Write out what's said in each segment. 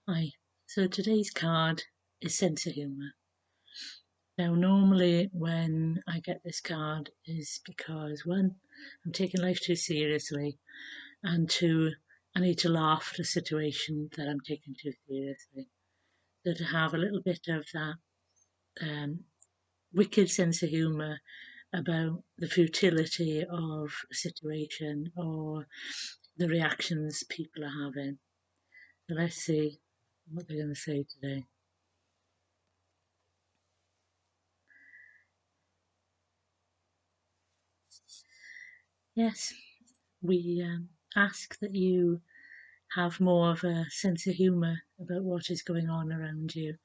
Hi. So today's card is sense of humour. Now, normally when I get this card is because one, I'm taking life too seriously, and two, I need to laugh at a situation that I'm taking too seriously. So to have a little bit of that um, wicked sense of humour about the futility of a situation or the reactions people are having. So let's see what they're going to say today. Yes, we ask that you have more of a sense of humour about what is going on around you.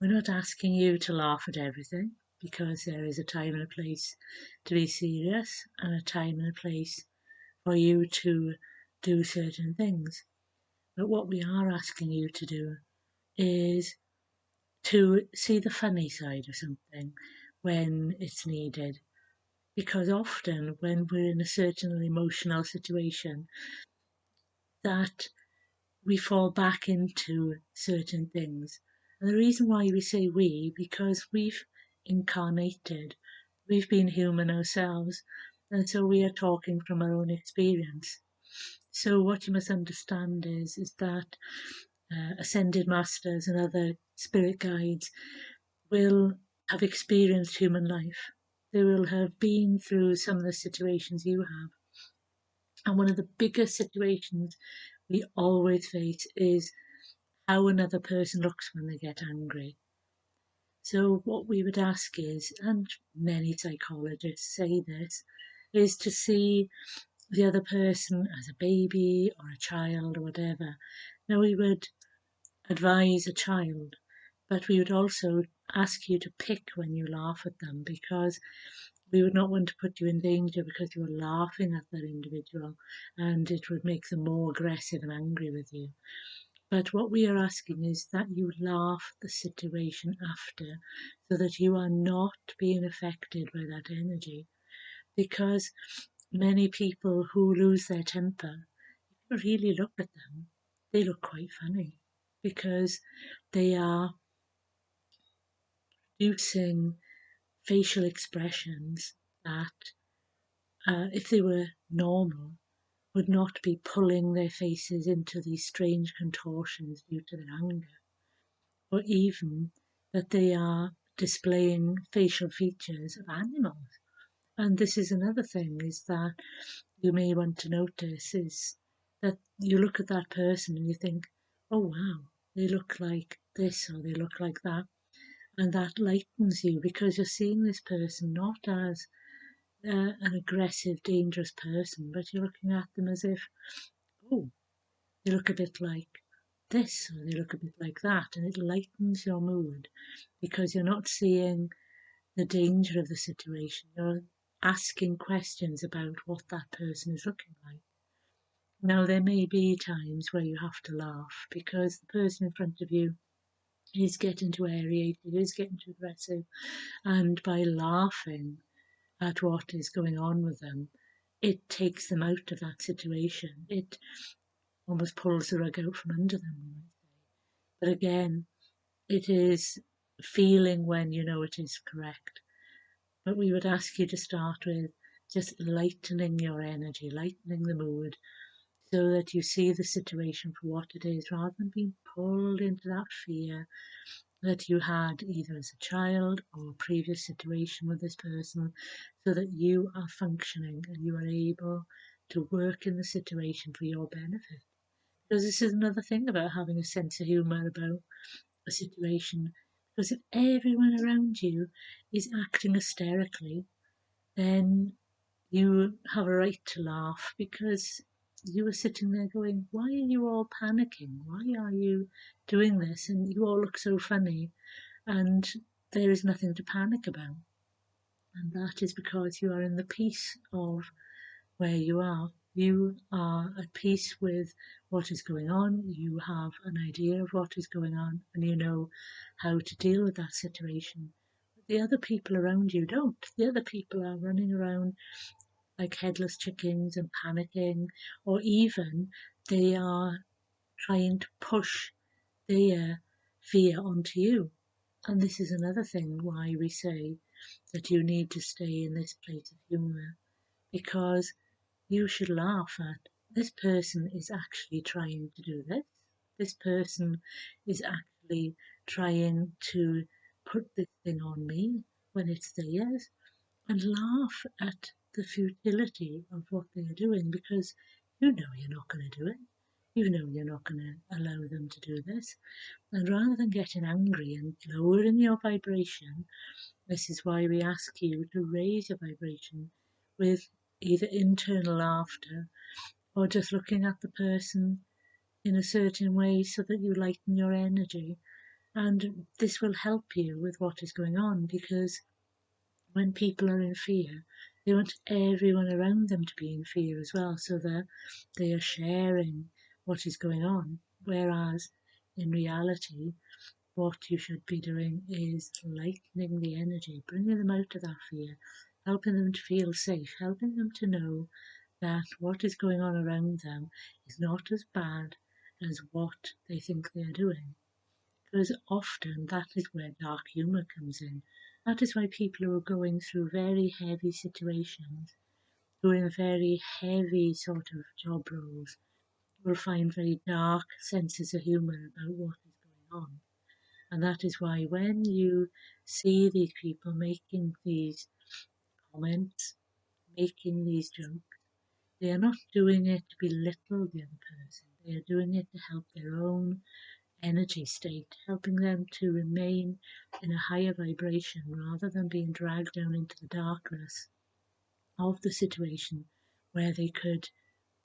We're not asking you to laugh at everything because there is a time and a place to be serious and a time and a place for you to do certain things. But what we are asking you to do is to see the funny side of something when it's needed. Because often when we're in a certain emotional situation, that we fall back into certain things. And the reason why we say we, because we've incarnated, we've been human ourselves, and so we are talking from our own experience. So what you must understand is that ascended masters and other spirit guides will have experienced human life. They will have been through some of the situations you have. And one of the biggest situations we always face is how another person looks when they get angry. So, what we would ask is, and many psychologists say this, is to see the other person as a baby or a child or whatever. Now, we would advise a child, but we would also ask you to pick when you laugh at them because we would not want to put you in danger because you were laughing at that individual and it would make them more aggressive and angry with you. But what we are asking is that you laugh at the situation after so that you are not being affected by that energy. Because many people who lose their temper, if you really look at them, they look quite funny because they are producing facial expressions that, if they were normal, would not be pulling their faces into these strange contortions due to their anger, or even that they are displaying facial features of animals. And this is another thing is that you may want to notice is that you look at that person and you think, oh wow, they look like this or they look like that. And that lightens you because you're seeing this person not as an aggressive, dangerous person, but you're looking at them as if, oh, they look a bit like this or they look a bit like that, and it lightens your mood because you're not seeing the danger of the situation. You're asking questions about what that person is looking like. Now, there may be times where you have to laugh because the person in front of you is getting too irritated, is getting too aggressive, and by laughing at what is going on with them, it takes them out of that situation. It almost pulls the rug out from under them. But again, it is feeling when you know it is correct. But we would ask you to start with just lightening your energy, lightening the mood, so that you see the situation for what it is rather than being pulled into that fear that you had either as a child or a previous situation with this person, so that you are functioning and you are able to work in the situation for your benefit. Because this is another thing about having a sense of humour about a situation. Because if everyone around you is acting hysterically, then you have a right to laugh because you were sitting there going, why are you all panicking? Why are you doing this? And you all look so funny, and there is nothing to panic about. And that is because you are in the peace of where you are. You are at peace with what is going on. You have an idea of what is going on and you know how to deal with that situation. But the other people around you don't. The other people are running around like headless chickens and panicking, or even they are trying to push their fear onto you. And this is another thing why we say that you need to stay in this place of humour, because you should laugh at this person is actually trying to do this. This person is actually trying to put this thing on me when it's theirs, and laugh at the futility of what they are doing, because you know you're not going to do it. You know you're not going to allow them to do this. And rather than getting angry and lowering your vibration, this is why we ask you to raise your vibration with either internal laughter or just looking at the person in a certain way so that you lighten your energy. And this will help you with what is going on, because when people are in fear, they want everyone around them to be in fear as well, so that they are sharing what is going on. Whereas in reality, what you should be doing is lightening the energy, bringing them out of that fear, helping them to feel safe, helping them to know that what is going on around them is not as bad as what they think they are doing. Because often that is where dark humour comes in. That is why people who are going through very heavy situations, who are in very heavy sort of job roles, will find very dark senses of humour about what is going on. And that is why when you see these people making these comments, making these jokes, they are not doing it to belittle the other person. They are doing it to help their own energy state, helping them to remain in a higher vibration rather than being dragged down into the darkness of the situation where they could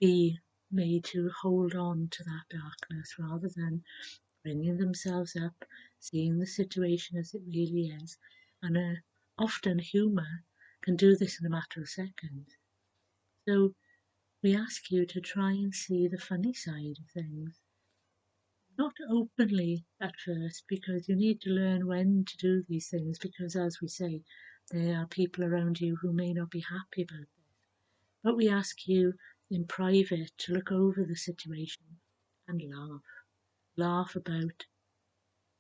be made to hold on to that darkness rather than bringing themselves up, seeing the situation as it really is. And often humour can do this in a matter of seconds. So we ask you to try and see the funny side of things. Not openly at first, because you need to learn when to do these things, because as we say, there are people around you who may not be happy about this. But we ask you in private to look over the situation and laugh. Laugh about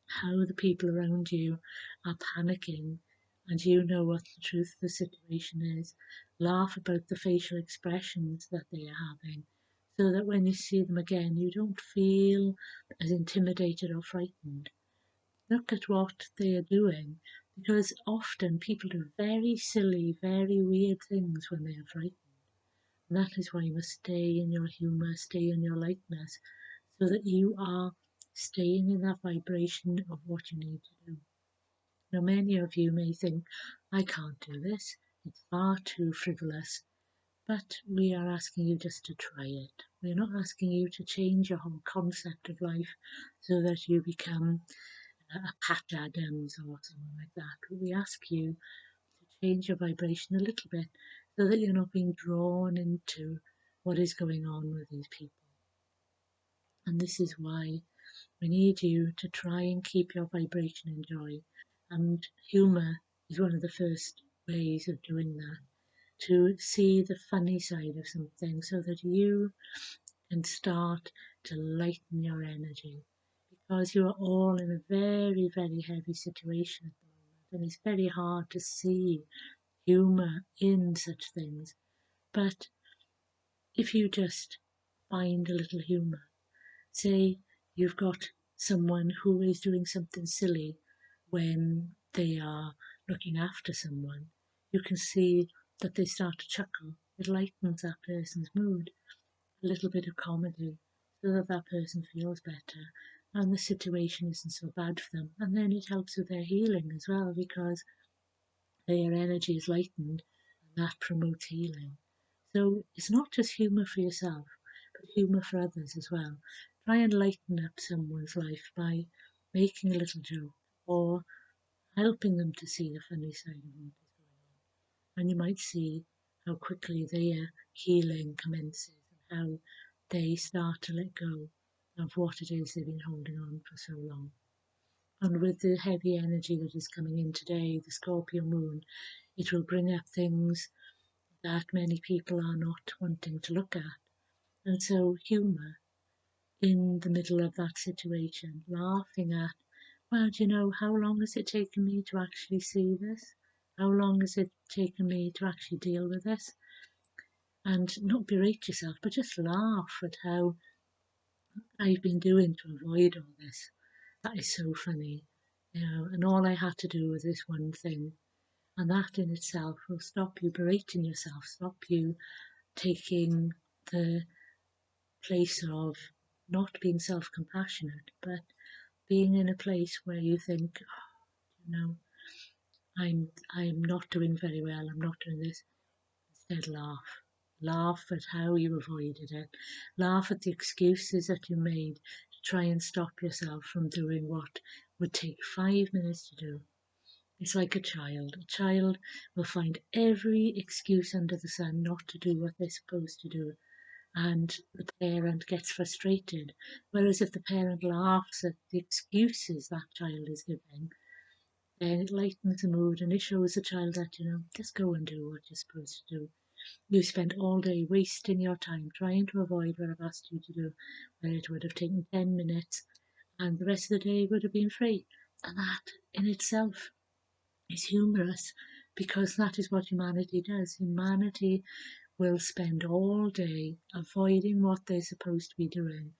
how the people around you are panicking and you know what the truth of the situation is. Laugh about the facial expressions that they are having so that when you see them again, you don't feel as intimidated or frightened. Look at what they are doing, because often people do very silly, very weird things when they are frightened. And that is why you must stay in your humour, stay in your lightness, so that you are staying in that vibration of what you need to do. Now, many of you may think, I can't do this, it's far too frivolous, but we are asking you just to try it. We're not asking you to change your whole concept of life so that you become a Pat Adams or someone like that. But we ask you to change your vibration a little bit so that you're not being drawn into what is going on with these people. And this is why we need you to try and keep your vibration in joy. And humour is one of the first ways of doing that, to see the funny side of something so that you can start to lighten your energy. Because you are all in a very, very heavy situation at the moment, and it's very hard to see humour in such things. But if you just find a little humour, say you've got someone who is doing something silly when they are looking after someone, you can see that they start to chuckle. It lightens that person's mood, a little bit of comedy, so that that person feels better and the situation isn't so bad for them. And then it helps with their healing as well, because their energy is lightened and that promotes healing. So it's not just humour for yourself, but humour for others as well. Try and lighten up someone's life by making a little joke or helping them to see the funny side of what is going on. And you might see how quickly their healing commences and how they start to let go of what it is they've been holding on for so long. And with the heavy energy that is coming in today, the Scorpio moon, it will bring up things that many people are not wanting to look at. And so humour in the middle of that situation, laughing at, well, do you know, how long has it taken me to actually see this? How long has it taken me to actually deal with this? And not berate yourself, but just laugh at how I've been doing to avoid all this. That is so funny, and all I had to do was this one thing. And that in itself will stop you berating yourself, stop you taking the place of not being self compassionate, but being in a place where you think, oh, I'm not doing very well, I'm not doing this. Instead, laugh. Laugh at how you avoided it. Laugh at the excuses that you made to try and stop yourself from doing what would take 5 minutes to do. It's like a child. A child will find every excuse under the sun not to do what they're supposed to do, and the parent gets frustrated. Whereas if the parent laughs at the excuses that child is giving, then it lightens the mood and it shows the child that, just go and do what you're supposed to do. You spent all day wasting your time trying to avoid what I've asked you to do, where it would have taken 10 minutes and the rest of the day would have been free. And that in itself is humorous because that is what humanity does. Humanity will spend all day avoiding what they're supposed to be doing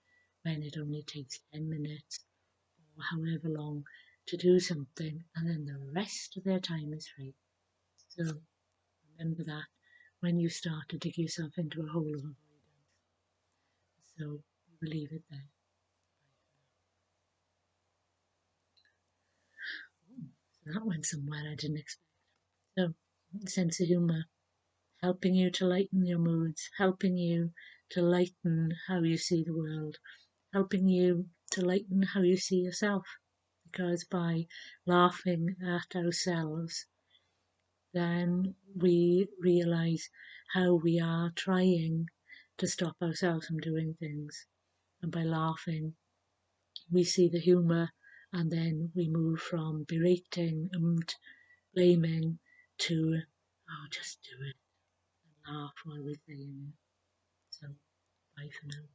when it only takes 10 minutes or however long to do something, and then the rest of their time is free. So remember that when you start to dig yourself into a hole of avoidance. So we'll leave it there. So that went somewhere I didn't expect. So, sense of humour, helping you to lighten your moods, helping you to lighten how you see the world, helping you to lighten how you see yourself. Because by laughing at ourselves, then we realise how we are trying to stop ourselves from doing things. And by laughing, we see the humour, and then we move from berating and blaming to, oh, just do it and laugh while we're saying it. So, bye for now.